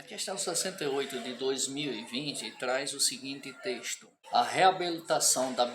Questão 68 de 2020 traz o seguinte texto: a reabilitação da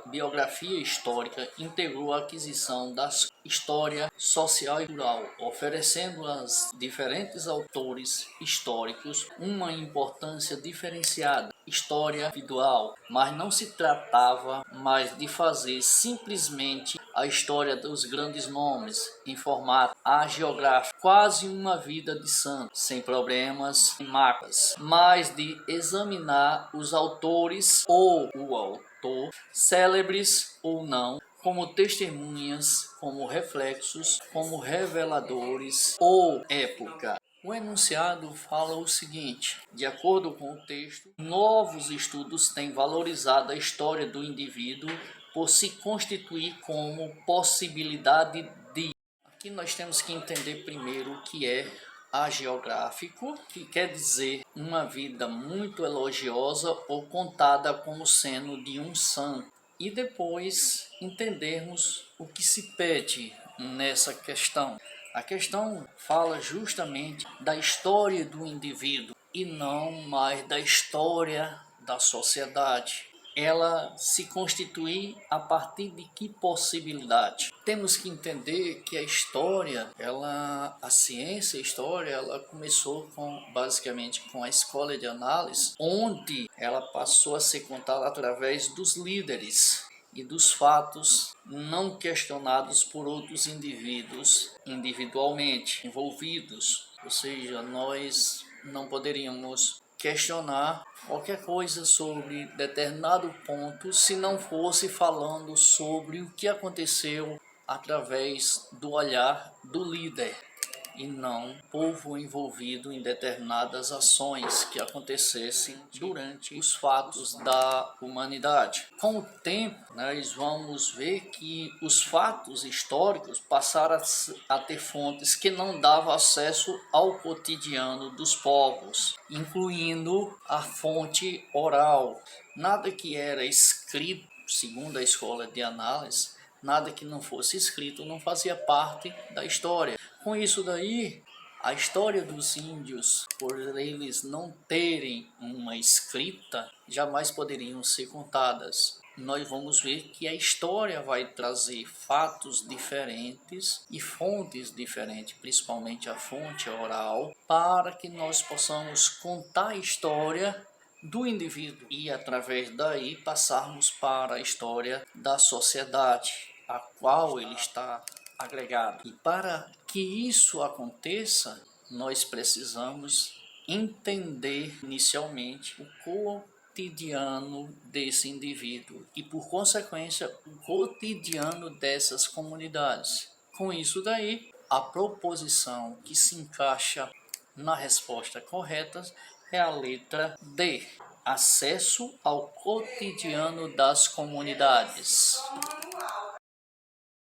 biografia histórica integrou a aquisição da história social e cultural, oferecendo aos diferentes autores históricos uma importância diferenciada. História individual, mas não se tratava mais de fazer simplesmente a história dos grandes nomes em formato hagiográfico, quase uma vida de santo, sem problemas e marcas, mas de examinar os autores ou o autor, célebres ou não, como testemunhas, como reflexos, como reveladores ou época. O enunciado fala o seguinte: de acordo com o texto, novos estudos têm valorizado a história do indivíduo por se constituir como possibilidade de. Aqui nós temos que entender primeiro o que é hagiográfico, que quer dizer uma vida muito elogiosa ou contada como sendo de um santo. E depois entendermos o que se pede nessa questão. A questão fala justamente da história do indivíduo e não mais da história da sociedade. Ela se constitui a partir de que possibilidade? Temos que entender que a história, a ciência, a história, ela começou basicamente com a escola de análise, onde ela passou a ser contada através dos líderes e dos fatos não questionados por outros indivíduos individualmente envolvidos. Ou seja, nós não poderíamos questionar qualquer coisa sobre determinado ponto se não fosse falando sobre o que aconteceu através do olhar do líder e não povo envolvido em determinadas ações que acontecessem durante os fatos da humanidade. Com o tempo, nós vamos ver que os fatos históricos passaram a ter fontes que não davam acesso ao cotidiano dos povos, incluindo a fonte oral. Nada que era escrito, segundo a escola de análise, nada que não fosse escrito não fazia parte da história. Com isso daí, a história dos índios, por eles não terem uma escrita, jamais poderiam ser contadas. Nós vamos ver que a história vai trazer fatos diferentes e fontes diferentes, principalmente a fonte oral, para que nós possamos contar a história do indivíduo e, através daí, passarmos para a história da sociedade a qual ele está agregado. E para que isso aconteça, nós precisamos entender inicialmente o cotidiano desse indivíduo e, por consequência, o cotidiano dessas comunidades. Com isso daí, a proposição que se encaixa na resposta correta é a letra D. Acesso ao cotidiano das comunidades.